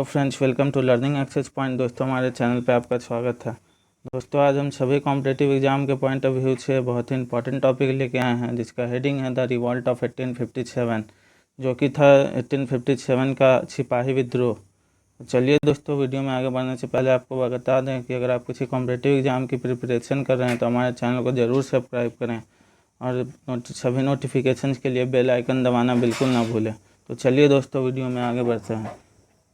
Friends, welcome to learning access point. दोस्तों, हमारे channel पे आपका स्वागत है। दोस्तों, आज हम सभी कॉम्पिटिटिव एग्जाम के पॉइंट ऑफ व्यू से बहुत ही इंपॉर्टेंट टॉपिक लेके आए हैं, जिसका हेडिंग है द रिवॉल्ट ऑफ 1857, जो कि था 1857 का सिपाही विद्रोह। तो चलिए दोस्तों, वीडियो में आगे बढ़ने से पहले आपको बता दें कि अगर आप किसी कॉम्पिटिटिव एग्जाम की प्रिपरेशन कर रहे हैं तो हमारे चैनल को ज़रूर सब्सक्राइब करें और सभी नोटिफिकेशन के लिए बेल आइकन दबाना बिल्कुल ना भूलें। तो चलिए दोस्तों, वीडियो में आगे बढ़ते हैं।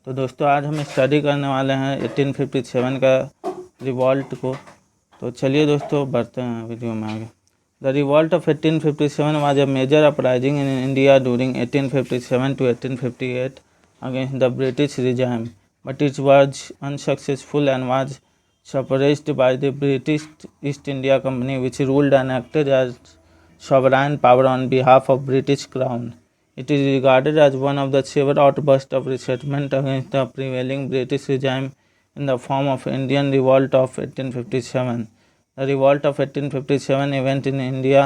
तो दोस्तों, आज हम स्टडी करने वाले हैं 1857 का रिवॉल्ट को। तो चलिए दोस्तों, बढ़ते हैं वीडियो में आगे। The revolt of 1857 was a major uprising in India during 1857 to 1858 against the British regime, but it was unsuccessful and was suppressed by the British East India Company, which ruled and acted as sovereign power on behalf of British Crown. It is regarded as one of the several outbursts of resentment against the prevailing British regime in the form of Indian Revolt of 1857. The Revolt of 1857 event in India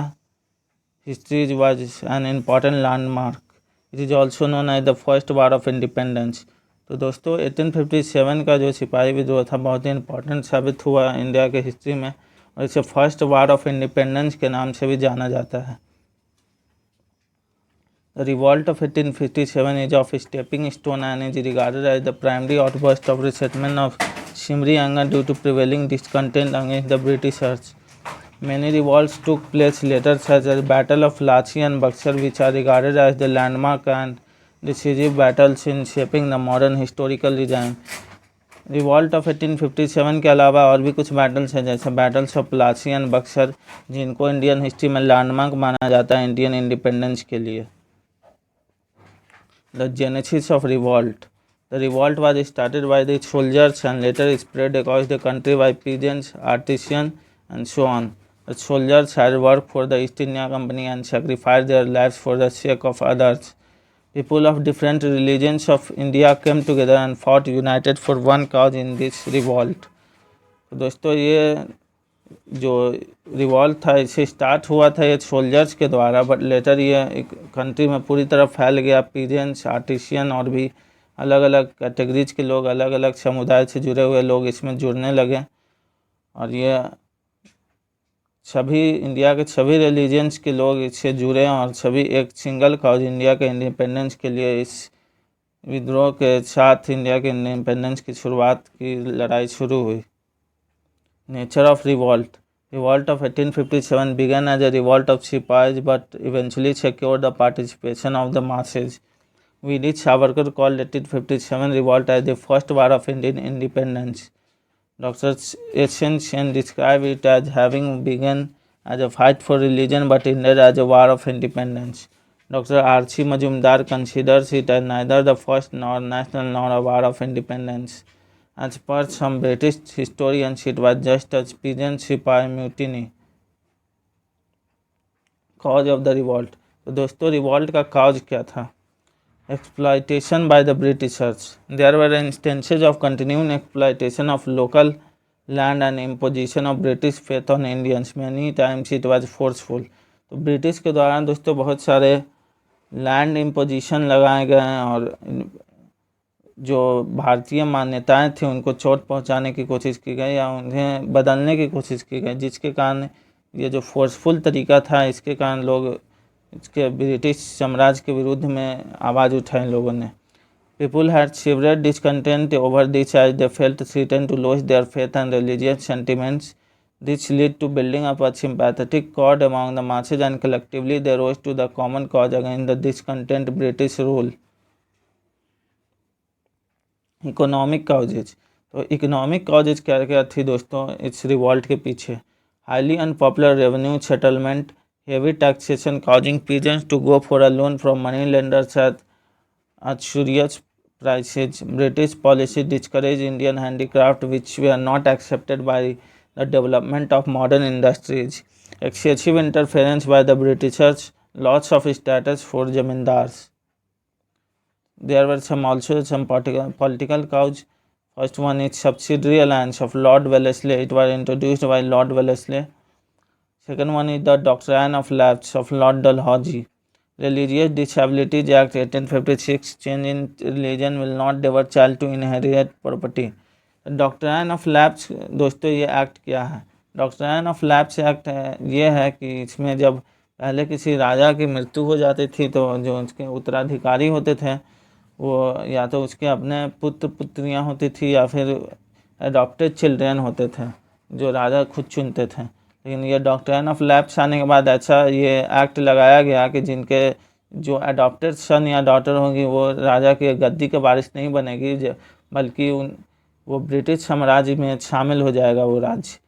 history was an important landmark. It is also known as the First War of Independence. तो दोस्तों, 1857 का जो सिपाही विद्रोह था बहुत ही important साबित हुआ इंडिया के हिस्ट्री में, और इसे फर्स्ट वार ऑफ इंडिपेंडेंस के नाम से भी जाना जाता है। The revolt of 1857 is of stepping stone and is regarded as the primary outburst of resentment of Shimri anger due to prevailing discontent against the Britishers. Many revolts took place later, such as Battle of Plassey and Buxar, which are regarded as the landmark and decisive battles in shaping the modern historical regime. Revolt of 1857 के अलावा और भी कुछ battles हैं, जैसे battles of Plassey and Buxar, जिनको Indian history में landmark माना जाता है इंडियन इंडिपेंडेंस के लिए। The genesis of revolt. The revolt was started by the soldiers and later spread across the country by peasants, artisans, and so on. The soldiers had worked for the East India Company and sacrificed their lives for the sake of others. People of different religions of India came together and fought united for one cause in this revolt. तो दोस्तों, ये जो revolt था इसे start हुआ था ये soldiers के द्वारा, बट लेटर ये एक कंट्री में पूरी तरह फैल गया। पीजेंट्स, आर्टिशियन और भी अलग अलग कैटेगरीज के लोग, अलग अलग समुदाय से जुड़े हुए लोग इसमें जुड़ने लगे, और ये सभी इंडिया के सभी रिलीजन्स के लोग इससे जुड़े और सभी एक सिंगल कॉज इंडिया के इंडिपेंडेंस के लिए इस विद्रोह के साथ इंडिया के इंडिपेंडेंस की शुरुआत की लड़ाई शुरू हुई। Nature of revolt. Revolt of 1857 began as a revolt of Sipahis but eventually secured the participation of the masses. V.D. Savarkar called 1857 revolt as the first war of Indian independence. Dr. H.N. Sen described it as having begun as a fight for religion but ended as a war of independence. Dr. R.C. Majumdar considers it as neither the first nor national nor a war of independence. As per some British historians, it was just a peasant सिपाही mutiny. Cause of the revolt. तो दोस्तों, revolt का cause क्या था? Exploitation by the Britishers. There were instances of continuing exploitation of local land and imposition of British faith on Indians. Many times it was forceful. तो British के दौरान दोस्तों बहुत सारे लैंड इम्पोजिशन लगाए गए हैं और जो भारतीय मान्यताएं थी उनको चोट पहुंचाने की कोशिश की गई या उन्हें बदलने की कोशिश की गई, जिसके कारण ये जो फोर्सफुल तरीका था इसके कारण लोग इसके ब्रिटिश साम्राज्य के विरुद्ध में आवाज़ उठाई लोगों ने। People had severe discontent over this as they felt threaten to loss their faith and religious sentiments. This lead to building up a sympathetic chord among the masses and collectively they rose to the common cause against the discontent British rule. Economic causes. तो economic causes क्या क्या थी दोस्तों इस revolt के पीछे? Highly unpopular revenue settlement, heavy taxation causing peasants to go for a loan from money lenders at usurious prices. British policy discouraged Indian handicraft which were not accepted by the development of modern industries. Excessive interference by the Britishers, loss of status for zamindars. There were some political cause. First one is subsidiary alliance of Lord Wellesley. It was introduced by Lord Wellesley. Second one is the doctrine of lapse of Lord Dalhousie. Religious Disabilities Act 1856 change in religion will not deter child to inherit property. Doctrine of lapse दोस्तों ये act क्या है? Doctrine of lapse act ये है कि इसमें जब पहले किसी राजा की मृत्यु हो जाती थी तो जो उसके उत्तराधिकारी होते थे वो या तो उसके अपने पुत्र पुत्रियां होती थी या फिर अडॉप्टेड चिल्ड्रन होते थे जो राजा खुद चुनते थे। लेकिन ये डॉक्ट्राइन ऑफ लैप्स आने के बाद अच्छा ये एक्ट लगाया गया कि जिनके जो अडॉप्टेड सन या डॉटर होंगी वो राजा की गद्दी के वारिस नहीं बनेगी, बल्कि वो ब्रिटिश साम्राज्य में शामिल हो जाएगा वो राज्य,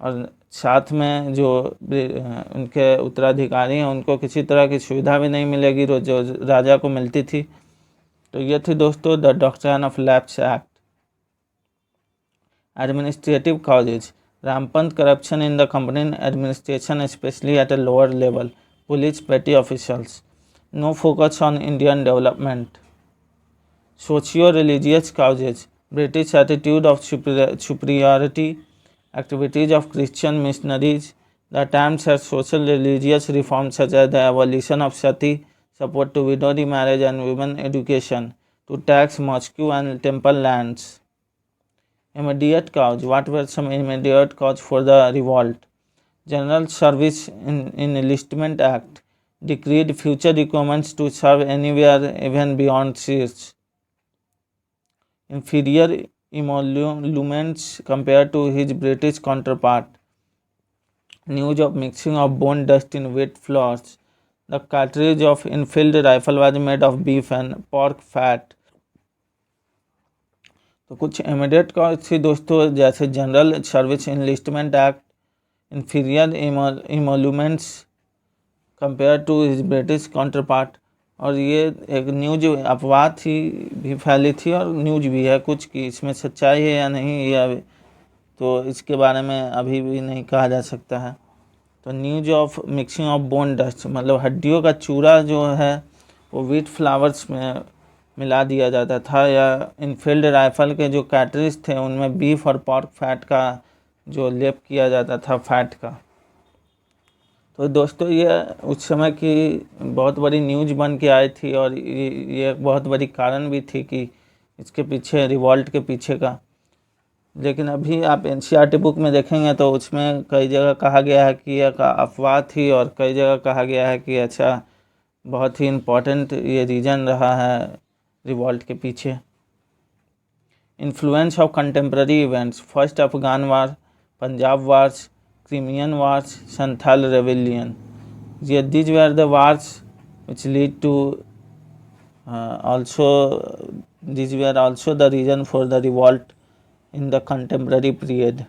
और साथ में जो उनके उत्तराधिकारी हैं उनको किसी तरह की सुविधा भी नहीं मिलेगी जो राजा को मिलती थी। तो ये थी दोस्तों the doctrine of lapse act. Administrative causes, rampant corruption in the company administration, especially at a lower level, police, petty officials, no focus on Indian development. Socio-religious causes, British attitude of superiority, activities of Christian missionaries, the attempts at social religious reforms such as the abolition of sati, support to widow remarriage and women education, to tax mosque and temple lands. Immediate cause, what were some immediate cause for the revolt? General Service Enlistment Act decreed future requirements to serve anywhere even beyond seas. Inferior emoluments compared to his British counterpart. News of mixing of bone dust in wheat flours. The cartridge of infilled rifle was made of beef and pork fat. तो कुछ immediate cause थी दोस्तों, जैसे general service enlistment act, inferior emoluments compare to his British counter part, और ये एक news अफवाह थी भी फैली थी और न्यूज भी है कुछ कि इसमें सच्चाई है या नहीं ये तो इसके बारे में अभी भी नहीं कहा जा सकता है। तो news of mixing of bone dust मतलब हड्डियों का चूरा जो है वो व्हीट फ्लावर्स में मिला दिया जाता था, या इनफील्ड राइफल के जो कैटरिज थे उनमें बीफ और पॉर्क फैट का जो लेप किया जाता था फैट का। तो दोस्तों ये उस समय की बहुत बड़ी न्यूज बन के आई थी और ये एक बहुत बड़ी कारण भी थी कि इसके पीछे रिवॉल्ट के पीछे का। लेकिन अभी आप एनसीईआरटी बुक में देखेंगे तो उसमें कई जगह कहा गया है कि यह अफवाह थी और कई जगह कहा गया है कि अच्छा बहुत ही इम्पोर्टेंट ये रीज़न रहा है रिवॉल्ट के पीछे। Influence of contemporary events, first Afghan war, Punjab wars, Crimean wars, Santhal rebellion, these were the wars which lead to these were also the reason for the revolt in the contemporary period.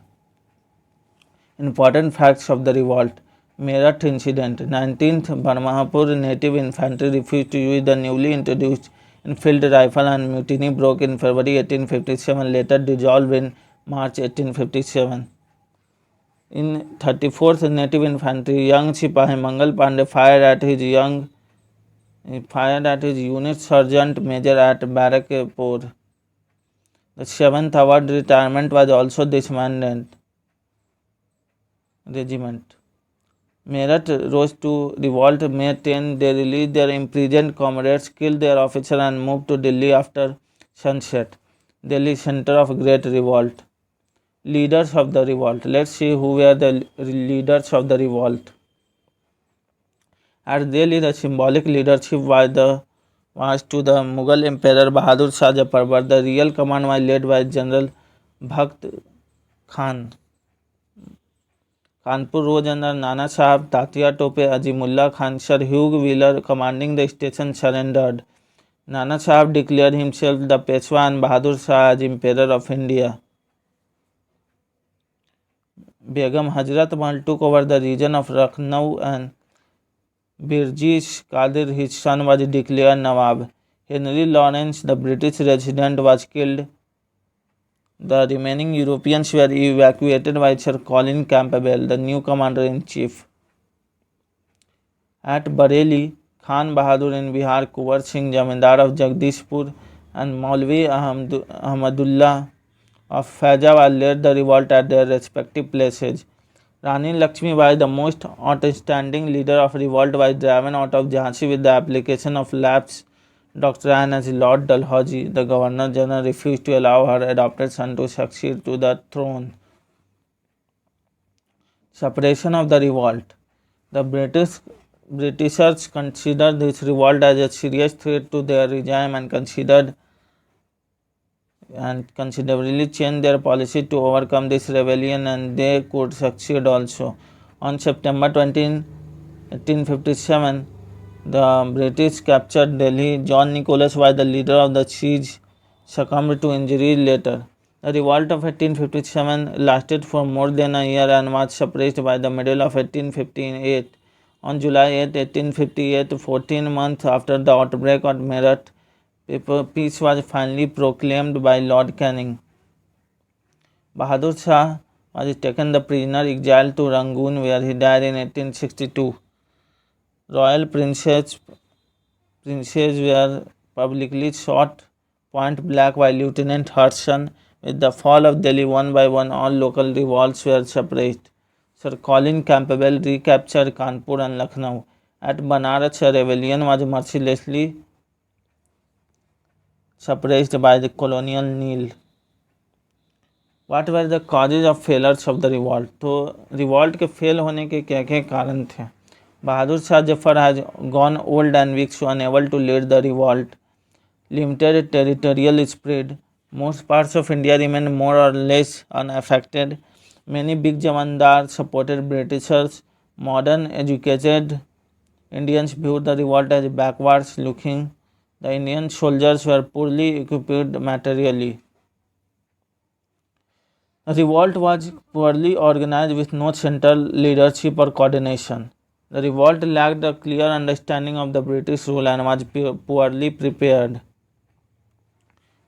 Important facts of the revolt. Meerut incident, 19th Barmahapur native infantry refused to use the newly introduced Enfield rifle and mutiny broke in February 1857, later dissolved in March 1857. In 34th Native Infantry, young Sipahi Mangal Pandey fired at his unit sergeant major at Barakpur. The 7th Award retirement was also disbanded regiment. Meerut rose to revolt May 10. They released their imprisoned comrades, killed their officer and moved to Delhi after sunset. Delhi, center of great revolt. Leaders of the revolt. Let's see who were the leaders of the revolt. At Delhi, the symbolic leadership was to the Mughal Emperor Bahadur Shah Jafar, but the real command was led by General Bhakt Khan. Kanpur rose अंदर Nana Sahab, Tatya Tope, Azimullah Khan, Sir Hugh Wheeler commanding the station surrendered. Nana Sahab declared himself the Peshwa and Bahadur Shah as Emperor of India. Begum Hazrat Mahal took over the region of Lucknow and Birjish Qadir, his son, was declared Nawab. Henry Lawrence, the British resident, was killed. The remaining Europeans were evacuated by Sir Colin Campbell, the new commander-in-chief. At Bareilly, Khan Bahadur in Bihar, Kuwar Singh, Jamindar of Jagdishpur, and Maulvi Ahmadullah of Faizabad led the revolt at their respective places. Rani Lakshmibai, the most outstanding leader of revolt, was driven out of Jhansi with the application of lapse doctrine as Lord Dalhousie. The Governor General refused to allow her adopted son to succeed to the throne. Suppression of the revolt. The Britishers considered this revolt as a serious threat to their regime and considerably changed their policy to overcome this rebellion, and they could succeed also. On September 20, 1857, the British captured Delhi. John Nicholas was the leader of the siege, succumbed to injuries later. The revolt of 1857 lasted for more than a year and was suppressed by the middle of 1858. On July 8, 1858, 14 months after the outbreak of Meerut, peace was finally proclaimed by Lord Canning. Bahadur Shah was taken the prisoner, exiled to Rangoon, where he died in 1862. Royal princes were publicly shot point blank by Lieutenant Hudson. With the fall of Delhi, one by one, all local revolts were suppressed. Sir Colin Campbell recaptured Kanpur and Lucknow. At Banaras, a rebellion was mercilessly suppressed by the colonial Neel. What were the causes of failures of the revolt? तो revolt के fail होने के क्या क्या कारण थे? Bahadur Shah Zafar has gone old and weak, so unable to lead the revolt. Limited territorial spread. Most parts of India remained more or less unaffected. Many big zamindars supported Britishers. Modern educated Indians viewed the revolt as backwards looking. The Indian soldiers were poorly equipped materially. The revolt was poorly organized with no central leadership or coordination. The revolt lacked a clear understanding of the British rule and was poorly prepared.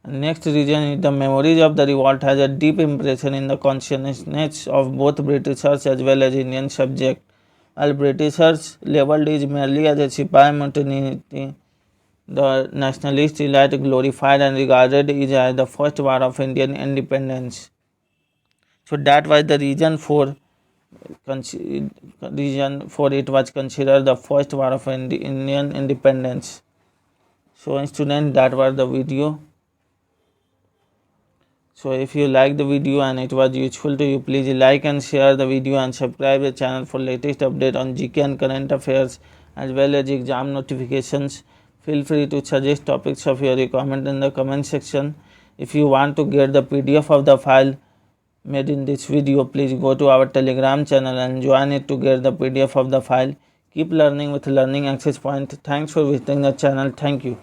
Next reason is the memories of the revolt has a deep impression in the consciousness of both Britishers as well as Indian subjects. While Britishers labelled it merely as a Sipahi mutiny, the nationalist elite glorified and regarded it as the first war of Indian independence. So that was the reason for it was considered the first war of Indian independence. So students, that was the video. So if you like the video and it was useful to you, please like and share the video and subscribe the channel for latest update on GK and current affairs as well as exam notifications. Feel free to suggest topics of your comment in the comment section. If you want to get the PDF of the file made in this video, please go to our Telegram channel and join it to get the PDF of the file. Keep learning with Learning Access Point. Thanks for visiting the channel. Thank you.